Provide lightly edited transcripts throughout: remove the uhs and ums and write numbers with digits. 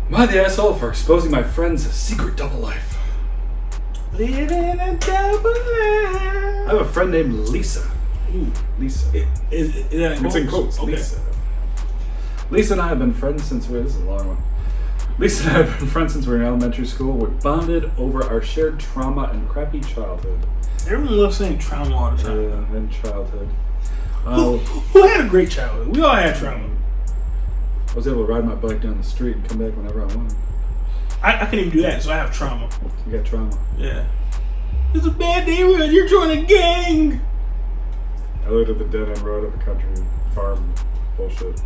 Am I the asshole for exposing my friend's secret double life? Living a double I life. have a friend named Lisa. Ooh. Lisa. Is that It's in quotes. Okay. Lisa. Lisa and I have been friends since this is a long one. Lisa and I have been friends since we were in elementary school. We bonded over our shared trauma and crappy childhood. Everyone loves saying trauma all the time. Yeah, in childhood. Who had a great childhood? We all had trauma. I was able to ride my bike down the street and come back whenever I wanted. I can't even do that, so I have trauma. You got trauma. Yeah. It's a bad neighborhood. You're joining a gang. I lived at the dead end road of a country farm bullshit.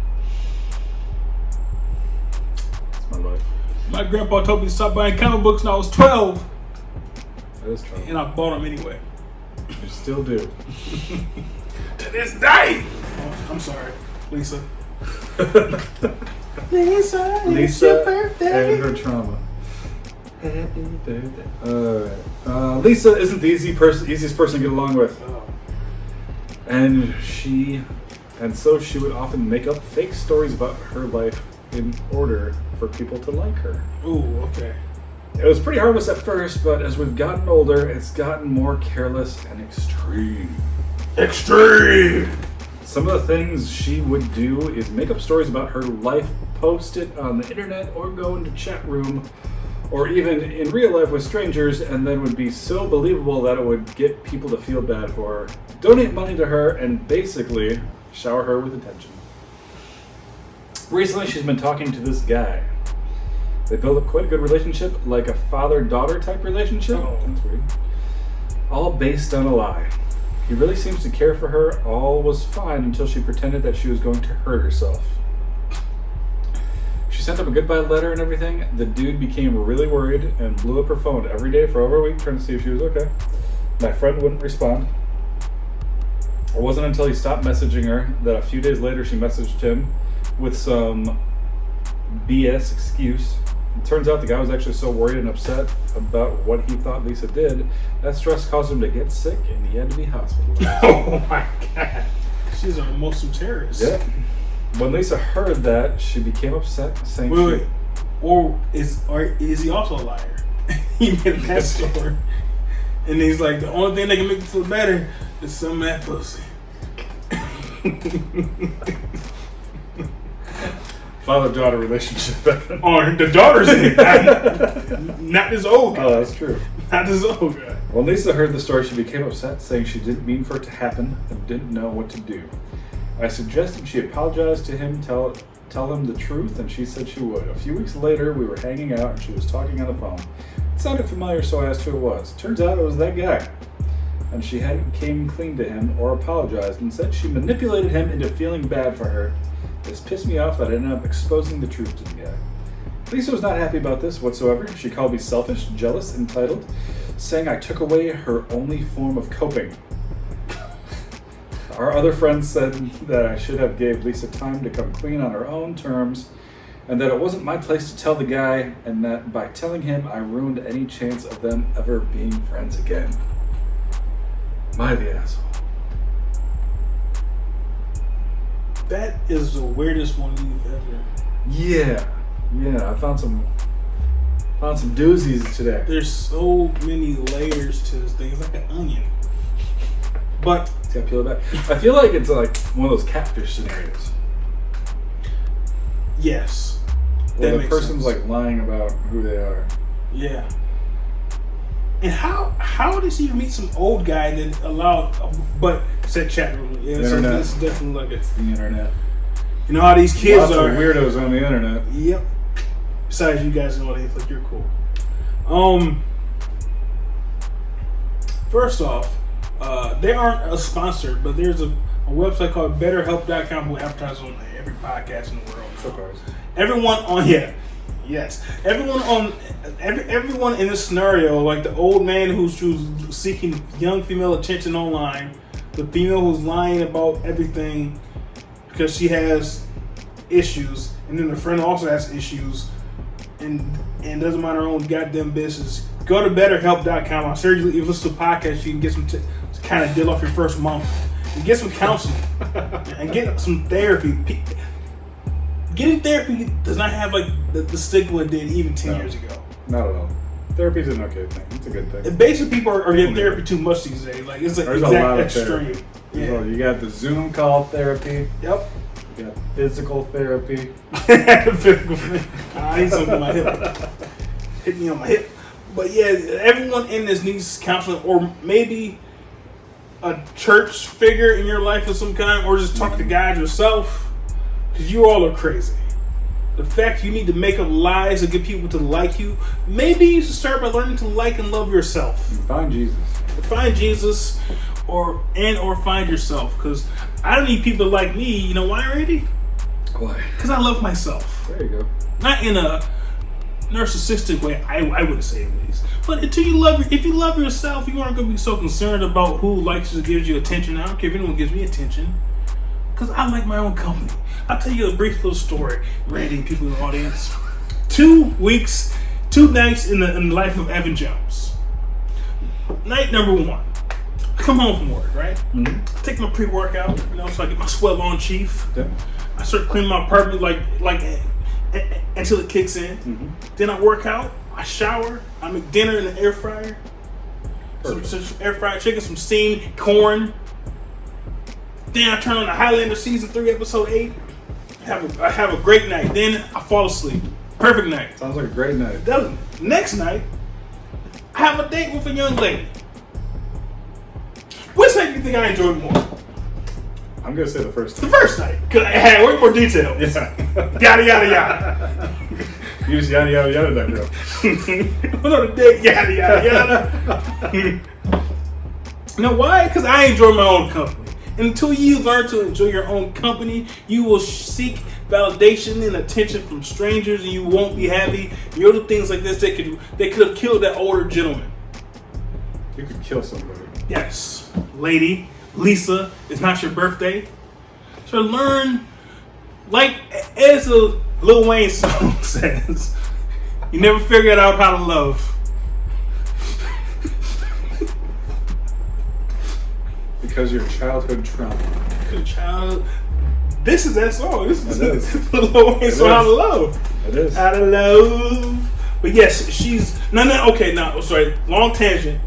It's my life. My grandpa told me to stop buying comic books when I was 12, That is trauma. and I bought them anyway. You still do. To this day. Oh, I'm sorry, Lisa. Lisa, it's your birthday. and her trauma. Happy birthday. Alright. Lisa isn't the easiest person to get along with. Oh. And so she would often make up fake stories about her life in order for people to like her. Ooh, okay. It was pretty harmless at first, but as we've gotten older, it's gotten more careless and extreme. Extreme. Some of the things she would do is make up stories about her life, post it on the internet, or go into chat room, or even in real life with strangers, and then would be so believable that it would get people to feel bad for her, donate money to her, and basically shower her with attention. Recently, she's been talking to this guy. They built up quite a good relationship, like a father-daughter type relationship. Oh. That's weird. All based on a lie. He really seems to care for her. All was fine until she pretended that she was going to hurt herself. She sent him a goodbye letter and everything. The dude became really worried and blew up her phone every day for over a week trying to see if she was okay. My friend wouldn't respond. It wasn't until he stopped messaging her that a few days later she messaged him with some BS excuse. It turns out the guy was actually so worried and upset about what he thought Lisa did, that stress caused him to get sick and he had to be hospitalized. Oh my god. She's a Muslim terrorist. Yep. When Lisa heard that, she became upset, saying Wait. Or is he also a liar? He made that story. And he's like, the only thing that can make me feel better is some of that pussy. father-daughter relationship. Or the daughter's in it. Not this old guy. Oh, that's true. Not this old guy. When Lisa heard the story, she became upset, saying she didn't mean for it to happen and didn't know what to do. I suggested she apologize to him, tell him the truth, and she said she would. A few weeks later, we were hanging out and she was talking on the phone. It sounded familiar, so I asked who it was. Turns out it was that guy. And she hadn't came clean to him or apologized and said she manipulated him into feeling bad for her. This pissed me off that I ended up exposing the truth to the guy. Lisa was not happy about this whatsoever. She called me selfish, jealous, entitled, saying I took away her only form of coping. Our other friends said that I should have gave Lisa time to come clean on her own terms, and that it wasn't my place to tell the guy, and that by telling him I ruined any chance of them ever being friends again. Am I the asshole? That is the weirdest one you've ever. Yeah, I found some doozies today. There's so many layers to this thing. It's like an onion. But It's gotta peel it back. I feel like it's like one of those catfish scenarios. yes, Where that the makes person's sense. like lying about who they are. Yeah. And how did she meet some old guy that allowed, but said chat room? Yeah, so Internet. this is definitely like It's the internet. you know how these kids Lots are. of weirdos on the internet. Yep. Besides, you guys know what they like. You're cool. First off, they aren't a sponsor, but there's a website called BetterHelp.com who advertises on every podcast in the world. Of course. Everyone on everyone in this scenario, like the old man who's seeking young female attention online, the female who's lying about everything because she has issues, and then the friend also has issues, and doesn't mind her own goddamn business. Go to BetterHelp.com. I'm sure if you listen to a podcast, you can get some kind of deal off your first month, and get some counseling, and get some therapy. getting therapy does not have like the stigma it did even 10 years ago. Not at all. Therapy's an okay thing. It's a good thing. And basically, people are getting therapy too much these days. Like it's like There's exact a lot of extreme. therapy. Yeah. You got the Zoom call therapy. Yep. You got physical therapy. I need something on my hip. Hit me on my hip. But yeah, everyone in this needs counseling, or maybe a church figure in your life of some kind, or just talk to God yourself, because you all are crazy. The fact you need to make up lies to get people to like you, maybe you should start by learning to like and love yourself. Find Jesus. Find Jesus, or find yourself, because I don't need people like me. You know why, Randy? Why? Because I love myself. There you go. Not in a narcissistic way, I would say at least. But until you if you love yourself, you aren't going to be so concerned about who likes you, gives you attention. I don't care if anyone gives me attention, because I like my own company. I'll tell you a brief little story, Randy and people in the audience. 2 nights in the life of Evan Jones. Night number 1. I come home from work, right? Mm-hmm. I take my pre-workout, so I get my sweat on, chief. Yeah. I start cleaning my apartment like until it kicks in. Mm-hmm. Then I work out, I shower, I make dinner in the air fryer. Some air fried chicken, some steamed corn. Then I turn on the Highlander season 3, episode 8. I have a great night. Then I fall asleep. Perfect night. Sounds like a great night. Next night, I have a date with a young lady. Which night do you think I enjoyed more? I'm going to say the first The time. first night, because it had way more details. Yeah. Yada, yada, yada. You just yada yada yada that girl. On the date, yada, yada, yada. Now, why? Because I enjoy my own company. And until you learn to enjoy your own company, you will seek validation and attention from strangers, and you won't be happy. You know, things like this, they could have killed that older gentleman. You could kill somebody. Yes, lady, Lisa, it's not your birthday. So learn, like as a Lil Wayne song says, you never figured out how to love. Because your childhood trauma. This is that song. This is It the Lil Wayne song, How to Love. It is. How to love. But yes, she's sorry, long tangent.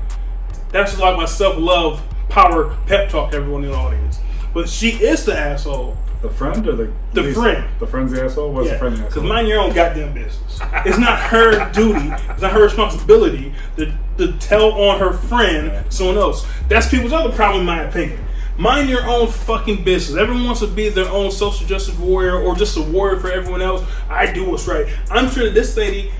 That's like my self-love power pep talk to everyone in the audience. But she is the asshole. The friend or the friend? The friend's the asshole? What's the friend the asshole? Because mind your own goddamn business. It's not her duty. It's not her responsibility to tell on her friend someone else. That's people's other problem, in my opinion. Mind your own fucking business. Everyone wants to be their own social justice warrior or just a warrior for everyone else. I do what's right. I'm sure that this lady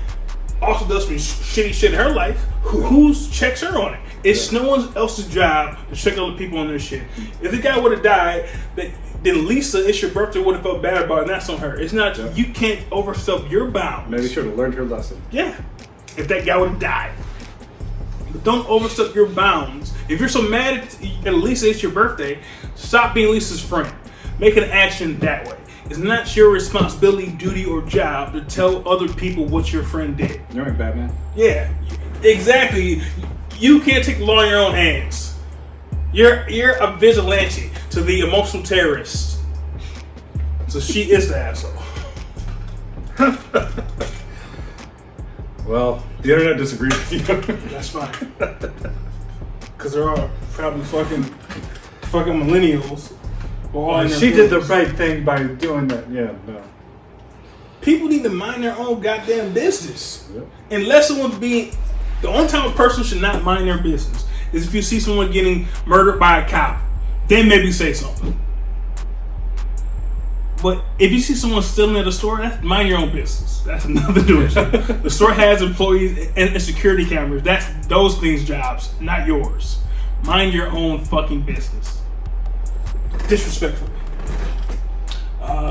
also does some shitty shit in her life. Who checks her on it? It's no one else's job to check other people on their shit. If the guy would have died, then Lisa, it's your birthday, would have felt bad about it, and that's on her. It's not, you can't overstep your bounds. Maybe she should have learned her lesson. Yeah. If that guy would have died. But don't overstep your bounds. If you're so mad at Lisa, it's your birthday, stop being Lisa's friend. Make an action that way. It's not your responsibility, duty, or job to tell other people what your friend did. You're like Batman? Yeah, exactly. You can't take the law in your own hands. You're a vigilante to the emotional terrorist. So she is the asshole. Well, the internet disagrees with you. That's fine. Because there are probably fucking millennials. She did the right thing by doing that. Yeah, no. People need to mind their own goddamn business. Yep. Unless someone's being... The only time a person should not mind their business is if you see someone getting murdered by a cop. Then maybe say something. But if you see someone stealing at a store, that's mind your own business. That's another doing. The store has employees and security cameras. That's those things' jobs, not yours. Mind your own fucking business. Disrespectfully.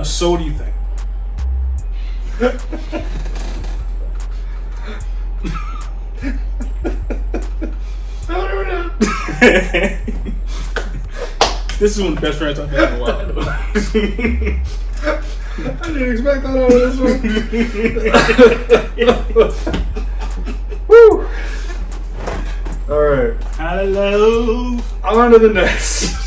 So what do you think? This is one of the best friends I've had in a while. I didn't expect that out of this one. Woo! Alright. Hello. On to the next.